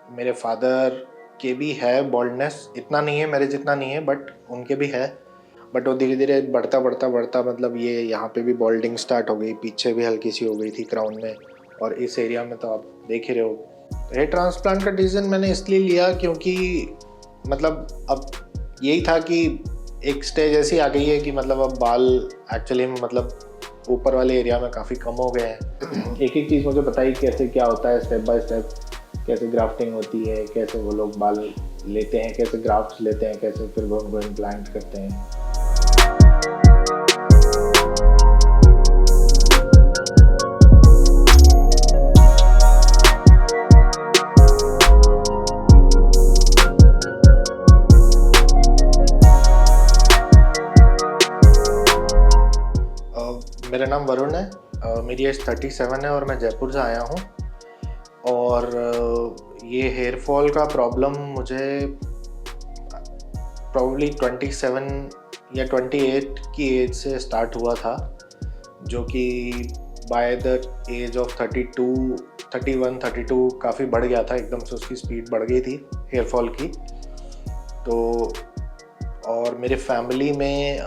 मेरे फादर के भी है बॉल्डनेस, इतना नहीं है मेरे जितना नहीं है बट उनके भी है। बट वो धीरे धीरे बढ़ता बढ़ता बढ़ता मतलब ये यहाँ पे भी बॉल्डिंग स्टार्ट हो गई, पीछे भी हल्की सी हो गई थी क्राउन में, और इस एरिया में तो आप देख ही रहे हो। हेयर ट्रांसप्लांट का डिसीजन मैंने इसलिए लिया क्योंकि मतलब अब यही था कि एक स्टेज ऐसी आ गई है कि मतलब अब बाल एक्चुअली में मतलब ऊपर वाले एरिया में काफ़ी कम हो गए हैं। एक एक चीज़ मुझे बताइए कैसे क्या होता है स्टेप बाय स्टेप, कैसे ग्राफ्टिंग होती है, कैसे वो लोग बाल लेते हैं, कैसे ग्राफ्ट्स लेते हैं, कैसे फिर वो उनको इम्प्लांट करते हैं। मेरा नाम वरुण है, मेरी एज 37 है और मैं जयपुर से आया हूँ। और ये हेयर फॉल का प्रॉब्लम मुझे प्रॉब्ली 27 या 28 की एज से स्टार्ट हुआ था, जो कि बाय द एज ऑफ 31-32 काफ़ी बढ़ गया था, एकदम से उसकी स्पीड बढ़ गई थी हेयर फॉल की। तो और मेरे फैमिली में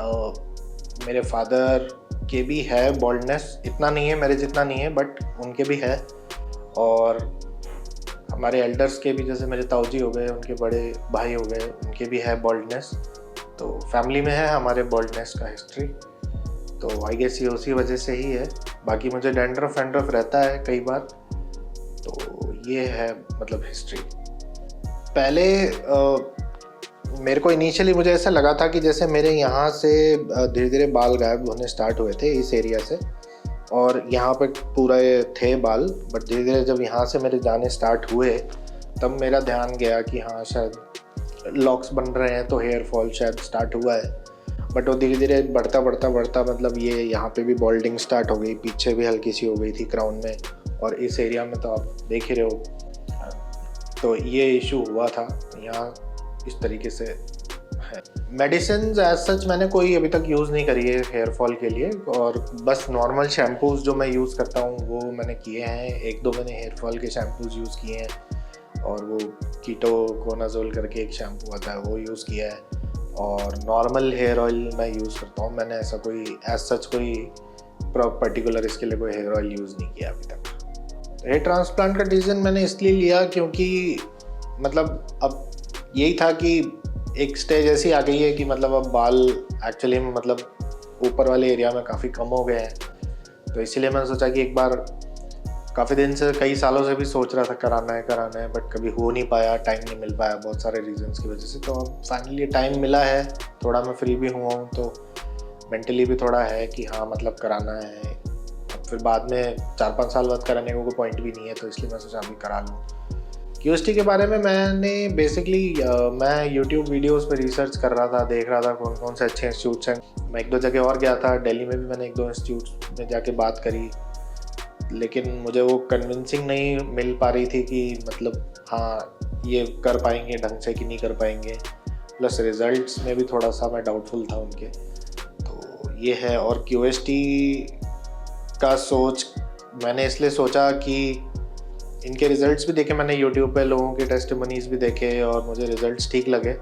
मेरे फादर के भी है बॉल्डनेस, इतना नहीं है मेरे जितना नहीं है बट उनके भी है। और हमारे एल्डर्स के भी, जैसे मेरे ताऊजी हो गए, उनके बड़े भाई हो गए, उनके भी है बॉल्डनेस। तो फैमिली में है हमारे बॉल्डनेस का हिस्ट्री। तो आई गेस ये उसी वजह से ही है। बाकी मुझे डैंड्रफ रहता है कई बार। तो ये है मतलब हिस्ट्री। पहले मेरे को इनिशियली मुझे ऐसा लगा था कि जैसे मेरे यहाँ से धीरे धीरे बाल गायब होने स्टार्ट हुए थे इस एरिया से, और यहाँ पे पूरे थे बाल। बट धीरे धीरे जब यहाँ से मेरे जाने स्टार्ट हुए तब मेरा ध्यान गया कि हाँ शायद लॉक्स बन रहे हैं, तो हेयर फॉल शायद स्टार्ट हुआ है। बट वो धीरे धीरे बढ़ता बढ़ता बढ़ता मतलब ये यहाँ पे भी बॉल्डिंग स्टार्ट हो गई, पीछे भी हल्की सी हो गई थी क्राउन में, और इस एरिया में तो आप देख ही रहे हो। तो ये इशू हुआ था यहाँ, इस तरीके से है। मेडिसिन एज सच मैंने कोई अभी तक यूज़ नहीं करी है हेयर फॉल के लिए, और बस नॉर्मल शैम्पूज़ जो मैं यूज़ करता हूँ वो मैंने किए हैं। एक दो मैंने हेयर फॉल के शैम्पूज़ यूज़ किए हैं, और वो कीटोकोनाजोल करके एक शैम्पू आता है वो यूज़ किया है, और नॉर्मल हेयर ऑयल मैं यूज़ करता हूँ। मैंने ऐसा कोई एज सच कोई पर्टिकुलर इसके लिए कोई हेयर ऑयल यूज़ नहीं किया अभी तक। हेयर ट्रांसप्लांट का डिसीजन मैंने इसलिए लिया क्योंकि मतलब अब यही था कि एक स्टेज ऐसी आ गई है कि मतलब अब बाल एक्चुअली में मतलब ऊपर वाले एरिया में काफ़ी कम हो गए हैं। तो इसीलिए मैंने सोचा कि एक बार, काफ़ी दिन से, कई सालों से भी सोच रहा था कराना है बट कभी हो नहीं पाया, टाइम नहीं मिल पाया बहुत सारे रीजंस की वजह से। तो अब फाइनली टाइम मिला है, थोड़ा मैं फ्री भी हुआ हूँ, तो मेंटली भी थोड़ा है कि हाँ मतलब कराना है। अब फिर बाद में 4-5 साल बाद कराने को कोई पॉइंट भी नहीं है, तो इसलिए मैं सोचा अभी करा लूँ। क्यूएसटी के बारे में मैंने बेसिकली मैं यूट्यूब वीडियोस पे रिसर्च कर रहा था, देख रहा था कौन कौन से अच्छे इंस्टीट्यूट्स हैं। मैं एक दो जगह और गया था, दिल्ली में भी मैंने एक दो इंस्टीट्यूट में जाके बात करी, लेकिन मुझे वो कन्विंसिंग नहीं मिल पा रही थी कि मतलब हाँ ये कर पाएंगे ढंग से कि नहीं कर पाएंगे। प्लस रिजल्ट्स में भी थोड़ा सा मैं डाउटफुल था उनके। तो ये है। और क्यूएसटी का सोच मैंने इसलिए सोचा कि इनके रिजल्ट्स भी देखे मैंने यूट्यूब पे, लोगों के टेस्टिमोनीज भी देखे, और मुझे रिजल्ट्स ठीक लगे।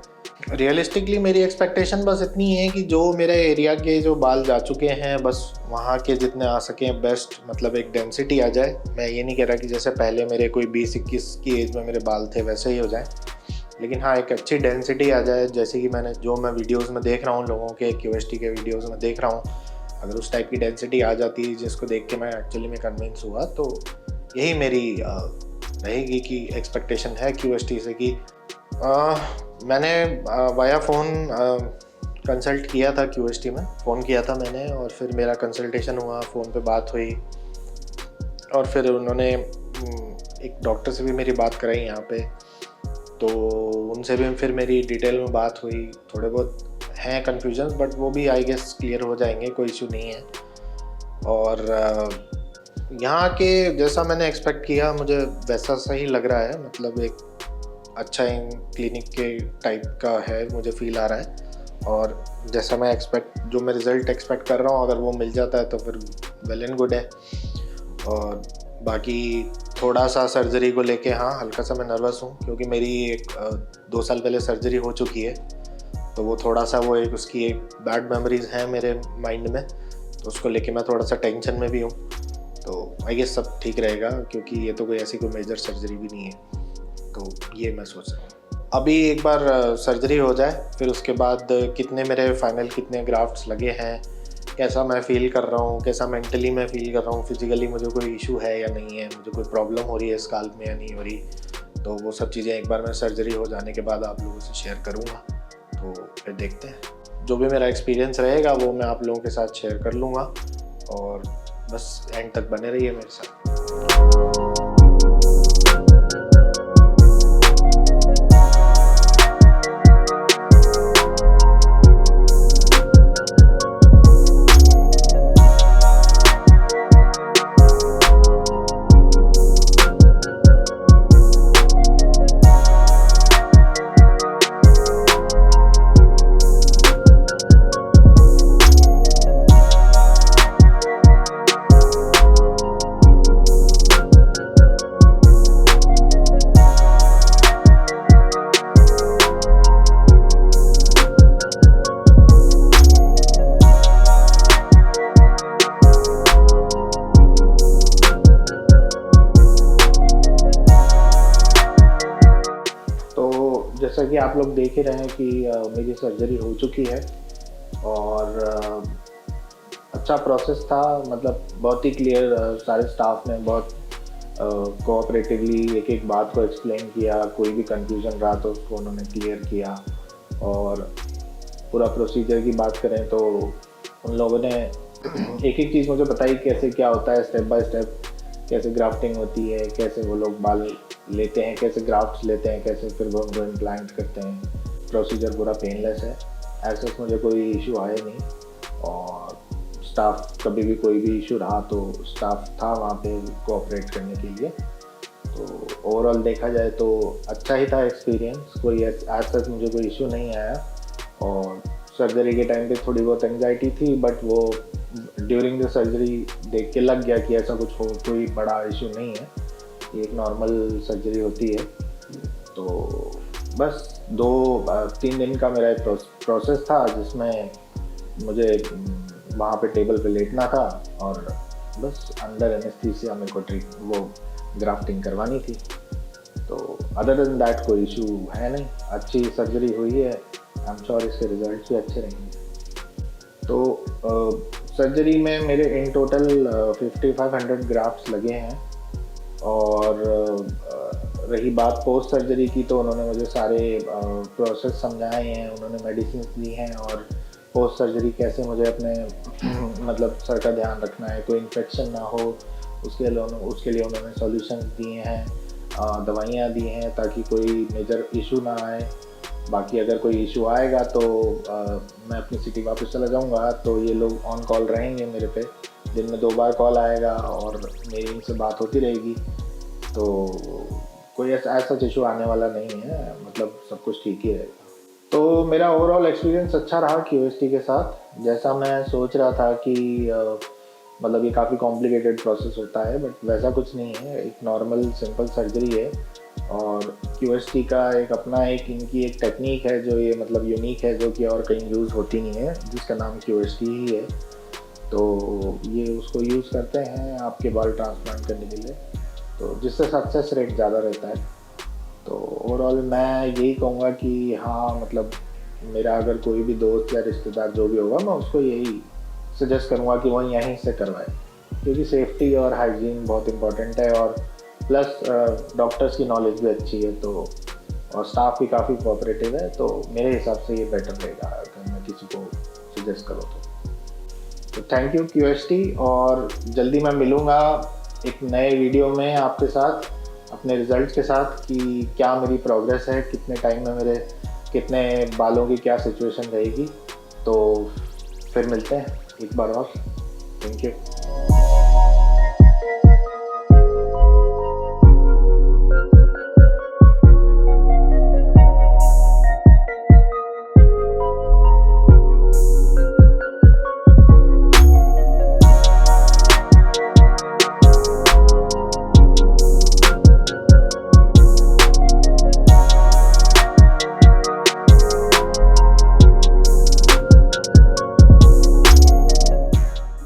रियलिस्टिकली मेरी एक्सपेक्टेशन बस इतनी है कि जो मेरे एरिया के जो बाल जा चुके हैं बस वहाँ के जितने आ सकें बेस्ट, मतलब एक डेंसिटी आ जाए। मैं ये नहीं कह रहा कि जैसे पहले मेरे कोई 20-21 की एज में मेरे बाल थे वैसे ही हो जाए, लेकिन हाँ एक अच्छी डेंसिटी आ जाए, जैसे कि मैंने जो मैं वीडियोज़ में देख रहा हूँ, लोगों के क्यूएसटी के वीडियोज़ में देख रहा हूँ, अगर उस टाइप की डेंसिटी आ जाती जिसको देख के मैं एक्चुअली में कन्विंस हुआ, तो यही मेरी रहेगी कि एक्सपेक्टेशन है क्यूएसटी से कि मैंने वाया फ़ोन कंसल्ट किया था क्यूएसटी में, फ़ोन किया था मैंने, और फिर मेरा कंसल्टेशन हुआ, फ़ोन पे बात हुई, और फिर उन्होंने एक डॉक्टर से भी मेरी बात कराई यहाँ पे, तो उनसे भी फिर मेरी डिटेल में बात हुई। थोड़े बहुत हैं कन्फ्यूजन्स बट वो भी आई गेस क्लियर हो जाएंगे, कोई इशू नहीं है। और यहाँ के जैसा मैंने एक्सपेक्ट किया मुझे वैसा सही लग रहा है, मतलब एक अच्छा क्लिनिक के टाइप का है, मुझे फील आ रहा है। और जैसा मैं जो मैं रिज़ल्ट एक्सपेक्ट कर रहा हूँ, अगर वो मिल जाता है तो फिर वेल एंड गुड है। और बाकी थोड़ा-सा सर्जरी को लेके हाँ, हल्का-सा मैं नर्वस हूँ, क्योंकि मेरी एक 2 साल पहले सर्जरी हो चुकी है। तो वो थोड़ा-सा वो एक उसकी एक बैड मेमोरीज़ हैं मेरे माइंड में, तो उसको लेके मैं थोड़ा-सा टेंशन में भी हूँ। तो आई गेस सब ठीक रहेगा, क्योंकि ये तो कोई ऐसी कोई मेजर सर्जरी भी नहीं है। तो ये मैं सोच रहा हूँ। अभी एक बार सर्जरी हो जाए, फिर उसके बाद कितने मेरे फाइनल कितने ग्राफ्ट्स लगे हैं, कैसा मैं फ़ील कर रहा हूँ, कैसा मेंटली मैं फ़ील कर रहा हूँ, फिज़िकली मुझे कोई इशू है या नहीं है, मुझे कोई प्रॉब्लम हो रही है स्काल्प में या नहीं हो रही, तो वो सब चीज़ें एक बार मैं सर्जरी हो जाने के बाद आप लोगों से शेयर करूँगा। तो फिर देखते हैं, जो भी मेरा एक्सपीरियंस रहेगा वो मैं आप लोगों के साथ शेयर कर लूँगा, और बस एंड तक बने रहिए मेरे साथ। जैसा कि आप लोग देख ही रहे हैं कि मेरी सर्जरी हो चुकी है, और अच्छा प्रोसेस था। मतलब बहुत ही क्लियर, सारे स्टाफ ने बहुत कोऑपरेटिवली एक एक बात को एक्सप्लेन किया, कोई भी कंफ्यूजन रहा तो उसको उन्होंने क्लियर किया। और पूरा प्रोसीजर की बात करें तो उन लोगों ने एक एक चीज़ मुझे बताई, कैसे क्या होता है स्टेप बाय स्टेप, कैसे ग्राफ्टिंग होती है, कैसे वो लोग बाल लेते हैं, कैसे ग्राफ्ट्स लेते हैं, कैसे फिर वो उनको इम्प्लांट करते हैं। प्रोसीजर पूरा पेनलेस है, ऐसे मुझे कोई इशू आया नहीं। और स्टाफ, कभी भी कोई भी इशू रहा तो स्टाफ था वहाँ पे कोऑपरेट करने के लिए। तो ओवरऑल देखा जाए तो अच्छा ही था एक्सपीरियंस, कोई आज तक मुझे कोई इशू नहीं आया। और सर्जरी के टाइम पे थोड़ी बहुत एंग्जाइटी थी, बट वो ड्यूरिंग द सर्जरी देख के लग गया कि ऐसा कुछ हो, कोई बड़ा इशू नहीं है, एक नॉर्मल सर्जरी होती है। तो बस 2-3 दिन का मेरा एक प्रोसेस था, जिसमें मुझे वहाँ पे टेबल पे लेटना था और बस अंडर एनेस्थीसिया मेरे को वो ग्राफ्टिंग करवानी थी। तो अदर देन दैट कोई इशू है नहीं, अच्छी सर्जरी हुई है। आई एम श्योर इसके रिजल्ट भी अच्छे रहेंगे। तो सर्जरी में मेरे इन टोटल 5500 ग्राफ्ट्स लगे हैं। और रही बात पोस्ट सर्जरी की, तो उन्होंने मुझे सारे प्रोसेस समझाए हैं, उन्होंने मेडिसिन दी हैं, और पोस्ट सर्जरी कैसे मुझे अपने मतलब सर का ध्यान रखना है, कोई इन्फेक्शन ना हो, उसके लिए उन्होंने सॉल्यूशंस दिए हैं, दवाइयाँ दी हैं, ताकि कोई मेजर इशू ना आए। बाकी अगर कोई इशू आएगा तो मैं अपनी सिटी वापस चला जाऊँगा, तो ये लोग ऑन कॉल रहेंगे मेरे पे। दिन में 2 बार कॉल आएगा और मेरी इनसे बात होती रहेगी। तो कोई ऐसा इशू आने वाला नहीं है, मतलब सब कुछ ठीक ही रहेगा। तो मेरा ओवरऑल एक्सपीरियंस अच्छा रहा QST के साथ। जैसा मैं सोच रहा था कि मतलब ये काफ़ी कॉम्प्लिकेटेड प्रोसेस होता है, बट वैसा कुछ नहीं है, एक नॉर्मल सिंपल सर्जरी है। और QST का एक अपना इनकी एक टेक्निक है जो ये मतलब यूनिक है, जो कि और कहीं यूज़ होती नहीं है, जिसका नाम QST ही है। तो ये उसको यूज़ करते हैं आपके बाल ट्रांसप्लांट करने के लिए, तो जिससे सक्सेस रेट ज़्यादा रहता है। तो ओवरऑल मैं यही कहूँगा कि हाँ, मतलब मेरा अगर कोई भी दोस्त या रिश्तेदार जो भी होगा, मैं उसको यही सजेस्ट करूँगा कि वो यहीं से करवाए, क्योंकि सेफ्टी और हाइजीन बहुत इम्पोर्टेंट है। और प्लस डॉक्टर्स की नॉलेज भी अच्छी है, तो और स्टाफ भी काफ़ी कोऑपरेटिव है, तो मेरे हिसाब से ये बेटर रहेगा अगर मैं किसी को सजेस्ट करूँ तो थैंक यू QST। और जल्दी मैं मिलूँगा एक नए वीडियो में आपके साथ, अपने रिजल्ट्स के साथ, कि क्या मेरी प्रोग्रेस है, कितने टाइम में मेरे कितने बालों की क्या सिचुएशन रहेगी। तो फिर मिलते हैं एक बार और। Thank you.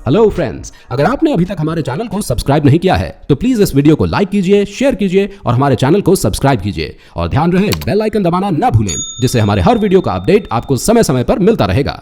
हेलो फ्रेंड्स, अगर आपने अभी तक हमारे चैनल को सब्सक्राइब नहीं किया है तो प्लीज इस वीडियो को लाइक कीजिए, शेयर कीजिए और हमारे चैनल को सब्सक्राइब कीजिए और ध्यान रहे बेल आइकन दबाना ना भूलें, जिससे हमारे हर वीडियो का अपडेट आपको समय समय पर मिलता रहेगा।